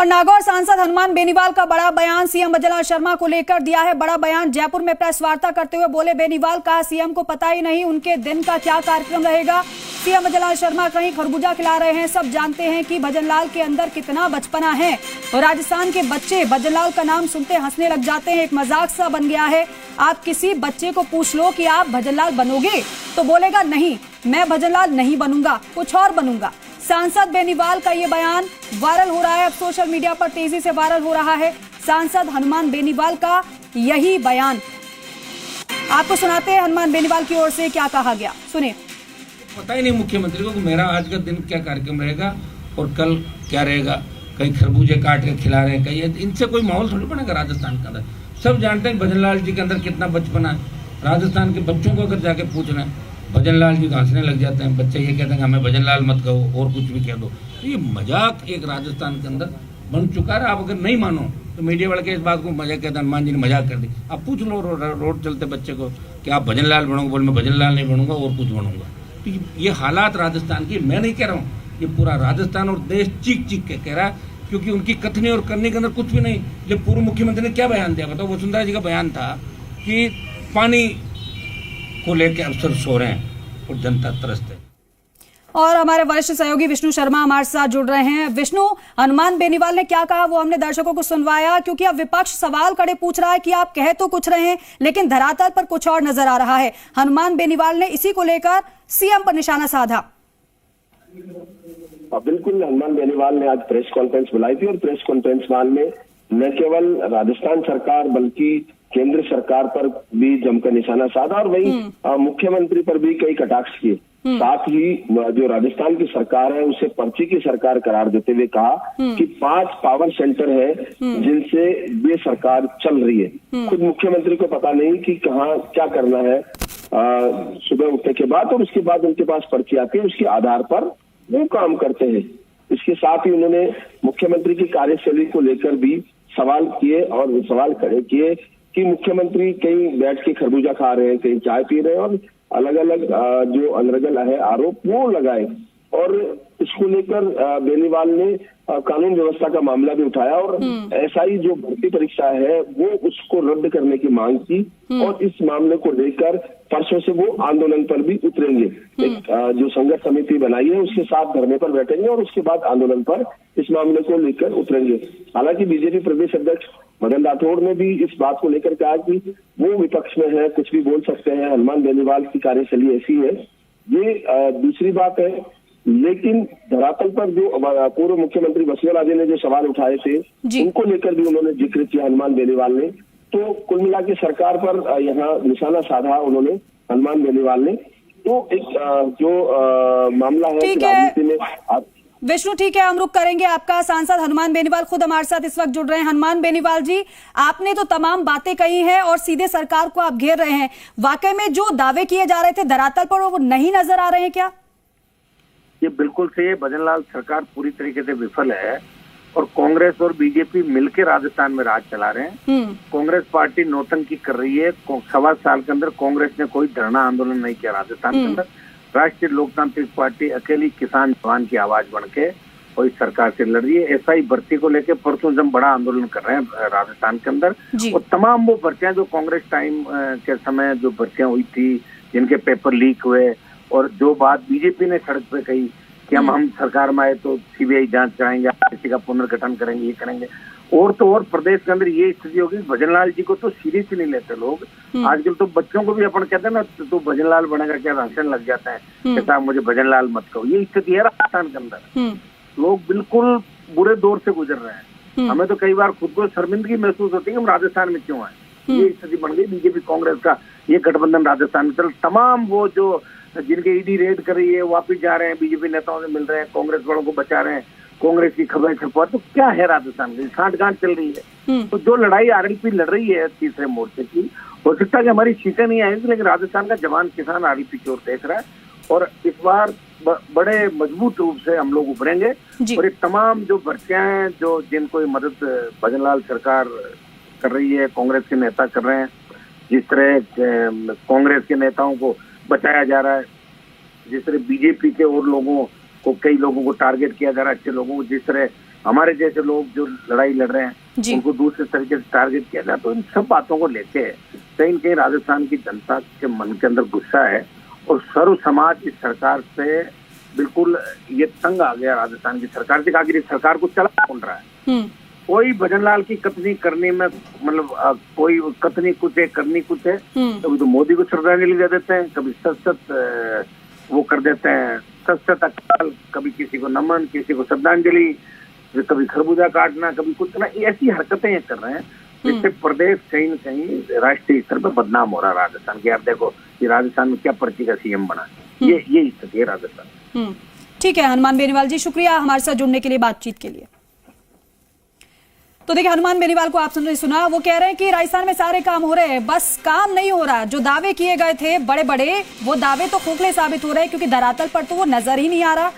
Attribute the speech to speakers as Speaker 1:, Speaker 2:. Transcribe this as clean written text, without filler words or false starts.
Speaker 1: और नागौर सांसद हनुमान बेनीवाल का बड़ा बयान सीएम भजनलाल शर्मा को लेकर दिया है। बड़ा बयान जयपुर में प्रेस वार्ता करते हुए बोले बेनीवाल, कहा सीएम को पता ही नहीं उनके दिन का क्या कार्यक्रम रहेगा। सीएम भजनलाल शर्मा कहीं खरबूजा खिला रहे हैं। सब जानते हैं कि भजनलाल के अंदर कितना बचपना है और राजस्थान के बच्चे भजनलाल का नाम सुनते हंसने लग जाते हैं। एक मजाक सा बन गया है। आप किसी बच्चे को पूछ लो कि आप भजनलाल बनोगे तो बोलेगा नहीं, मैं भजनलाल नहीं बनूंगा, कुछ और बनूंगा। सांसद बेनीवाल का ये बयान वायरल हो रहा है। अब सोशल मीडिया पर तेजी से वायरल हो रहा है सांसद हनुमान बेनीवाल का यही बयान। आपको सुनाते हैं हनुमान बेनीवाल की ओर से क्या कहा गया, सुनिए।
Speaker 2: पता ही नहीं मुख्यमंत्री को कि मेरा आज का दिन क्या कार्यक्रम रहेगा और कल क्या रहेगा। कहीं खरबूजे काट के खिला रहे हैं, कहीं इनसे कोई माहौल थोड़ी बनेगा राजस्थान के अंदर। सब जानते हैं भजनलाल जी के अंदर कितना बचपना है। राजस्थान के बच्चों को अगर जाके पूछना है, भजनलाल जी हंसने लग जाते हैं। बच्चे ये कहते हैं हमें भजनलाल मत कहो और कुछ भी कह दो। ये मजाक एक राजस्थान के अंदर बन चुका है। आप अगर नहीं मानो तो मीडिया वाले के इस बात को मजाक कहते हैं, हनुमान जी ने मजाक कर दी। आप पूछ लो रोड चलते बच्चे को कि आप भजनलाल बनोगे, बोल मैं भजनलाल नहीं बनूंगा और कुछ बनूंगा। तो ये हालात राजस्थान की, मैं नहीं कह रहा हूँ, ये पूरा राजस्थान और देश चीख चीख के कह रहा है, क्योंकि उनकी कथनी और करने के अंदर कुछ भी नहीं। जब पूर्व मुख्यमंत्री ने क्या बयान दिया बताओ, वसुंधरा जी का बयान था कि पानी को लेकर अफसर सो रहे हैं और जनता त्रस्त है।
Speaker 1: और हमारे वरिष्ठ सहयोगी विष्णु शर्मा हमारे साथ जुड़ रहे हैं। विष्णु, हनुमान बेनीवाल ने क्या कहा वो हमने दर्शकों को सुनवाया, क्योंकि अब विपक्ष सवाल कड़े पूछ रहा है कि आप कह तो कुछ रहे हैं लेकिन धरातल पर कुछ और नजर आ रहा है। हनुमान बेनीवाल ने इसी को लेकर सीएम पर निशाना साधा।
Speaker 3: बिल्कुल, हनुमान बेनीवाल ने आज प्रेस कॉन्फ्रेंस बुलाई थी और प्रेस कॉन्फ्रेंस में न केवल राजस्थान सरकार बल्कि केंद्र सरकार पर भी जमकर निशाना साधा और वही मुख्यमंत्री पर भी कई कटाक्ष किए। साथ ही जो राजस्थान की सरकार है उसे पर्ची की सरकार करार देते हुए कहा कि 5 पावर सेंटर है जिनसे ये सरकार चल रही है। खुद मुख्यमंत्री को पता नहीं कि कहाँ क्या करना है। सुबह उठने के बाद और उसके बाद उनके पास पर्ची आती है, उसके आधार पर वो काम करते हैं। इसके साथ ही उन्होंने मुख्यमंत्री की कार्यशैली को लेकर भी सवाल किए और सवाल खड़े किए कि मुख्यमंत्री कहीं बैठ के खरबूजा खा रहे हैं, कहीं चाय पी रहे हैं और अलग अलग जो अनर्गल है आरोप वो लगाए। और इसको लेकर बेनीवाल ने कानून व्यवस्था का मामला भी उठाया और एसआई जो भर्ती परीक्षा है वो उसको रद्द करने की मांग की और इस मामले को लेकर परसों से वो आंदोलन पर भी उतरेंगे। एक जो संघर्ष समिति बनाई है उसके साथ धरने पर बैठेंगे और उसके बाद आंदोलन पर इस मामले को लेकर उतरेंगे। हालांकि बीजेपी प्रदेश अध्यक्ष मदन राठौड़ ने भी इस बात को लेकर कहा कि वो विपक्ष में है, कुछ भी बोल सकते हैं, हनुमान बेनीवाल की कार्यशैली ऐसी है। ये दूसरी बात है। लेकिन धरातल पर जो पूर्व मुख्यमंत्री वसुंधरा जी ने जो सवाल उठाए थे उनको लेकर भी उन्होंने जिक्र किया हनुमान बेनीवाल ने। तो कुल मिला के सरकार पर यहाँ निशाना साधा उन्होंने हनुमान बेनीवाल ने। तो एक जो मामला है राजनीति में
Speaker 1: विष्णु, ठीक है, हम रुक करेंगे आपका। सांसद हनुमान बेनीवाल खुद हमारे साथ इस वक्त जुड़ रहे हैं। हनुमान बेनीवाल जी, आपने तो तमाम बातें कही हैं और सीधे सरकार को आप घेर रहे हैं। वाकई में जो दावे किए जा रहे थे धरातल पर वो नहीं नजर आ रहे हैं क्या?
Speaker 4: ये बिल्कुल सही है। भजनलाल सरकार पूरी तरीके से विफल है और कांग्रेस और बीजेपी मिलकर राजस्थान में राज चला रहे हैं। कांग्रेस पार्टी नौटंकी कर रही है। 1.25 साल के अंदर कांग्रेस ने कोई धरना आंदोलन नहीं किया राजस्थान के अंदर। राष्ट्रीय लोकतांत्रिक पार्टी अकेली किसान जवान की आवाज बन के और इस सरकार से लड़ रही है। एसआई भर्ती को लेकर परसों जब बड़ा आंदोलन कर रहे हैं राजस्थान के अंदर और तमाम वो भर्तियां जो कांग्रेस टाइम के समय जो भर्तियां हुई थी, जिनके पेपर लीक हुए और जो बात बीजेपी ने सड़क पे कही कि हम सरकार में आए तो सीबीआई जांच कराएंगे, आईसी का पुनर्गठन करेंगे, ये करेंगे। और तो और प्रदेश के अंदर ये स्थिति होगी। भजनलाल जी को तो सीरियस ही नहीं लेते लोग। आजकल तो बच्चों को भी अपन कहते हैं ना तो भजनलाल बनेगा क्या, हंसने लग जाता है कहता मुझे भजनलाल मत कहो। ये स्थिति है राजस्थान के अंदर। लोग बिल्कुल बुरे दौर से गुजर रहे हैं। हमें तो कई बार खुद को शर्मिंदगी महसूस होती है कि हम राजस्थान में क्यों आए। ये स्थिति बन गई बीजेपी कांग्रेस का ये गठबंधन राजस्थान में चल। तमाम वो जो जिनके ईडी रेड कर रही है वापिस जा रहे हैं, बीजेपी नेताओं से मिल रहे हैं, कांग्रेस वालों को बचा रहे हैं, कांग्रेस की खबरें छपवा। तो क्या है राजस्थान में साठगांठ चल रही है। तो जो लड़ाई आरएलपी लड़ रही है तीसरे मोर्चे की, हो सकता है कि हमारी सीटें नहीं आएंगी लेकिन राजस्थान का जवान किसान आरएलपी की ओर देख रहा है और इस बार बड़े मजबूत रूप से हम लोग उभरेंगे। और ये तमाम जो भर्तियां हैं जो जिनको मदद भजनलाल सरकार कर रही है, कांग्रेस के नेता कर रहे हैं, जिस तरह कांग्रेस के नेताओं को बचाया जा रहा है, जिस तरह बीजेपी के और लोगों को कई लोगों को टारगेट किया जा रहा है, अच्छे लोगों को, जिस तरह हमारे जैसे लोग जो लड़ाई लड़ रहे
Speaker 1: जी।
Speaker 4: हैं उनको दूसरे तरीके से टारगेट किया जाए। तो इन सब बातों को लेके कहीं न कहीं राजस्थान की जनता के मन के अंदर गुस्सा है और सर्व समाज इस सरकार से बिल्कुल ये तंग आ गया राजस्थान की सरकार से। आखिर इस सरकार को चला कौन रहा है? कोई भजनलाल की कथनी करने में मतलब कोई कथनी कुछ है करनी कुछ है। कभी तो मोदी को श्रद्धांजलि दे देते हैं, कभी सत वो कर देते हैं सत अकाल, कभी किसी को नमन, किसी को श्रद्धांजलि, कभी खरबूजा काटना, कभी कुछ ना, ऐसी हरकतें ये कर रहे हैं जिससे प्रदेश कहीं न कहीं राष्ट्रीय स्तर पर बदनाम हो रहा है राजस्थान की। आप देखो कि राजस्थान में क्या पर्ची का सीएम बना, ये स्थिति है राजस्थान।
Speaker 1: ठीक है हनुमान बेनीवाल जी, शुक्रिया हमारे साथ जुड़ने के लिए, बातचीत के लिए। तो देखिए हनुमान बेनीवाल को आपने सुना, वो कह रहे हैं कि राजस्थान में सारे काम हो रहे हैं, बस काम नहीं हो रहा। जो दावे किए गए थे बड़े बड़े, वो दावे तो खोखले साबित हो रहे हैं क्योंकि धरातल पर तो वो नजर ही नहीं आ रहा।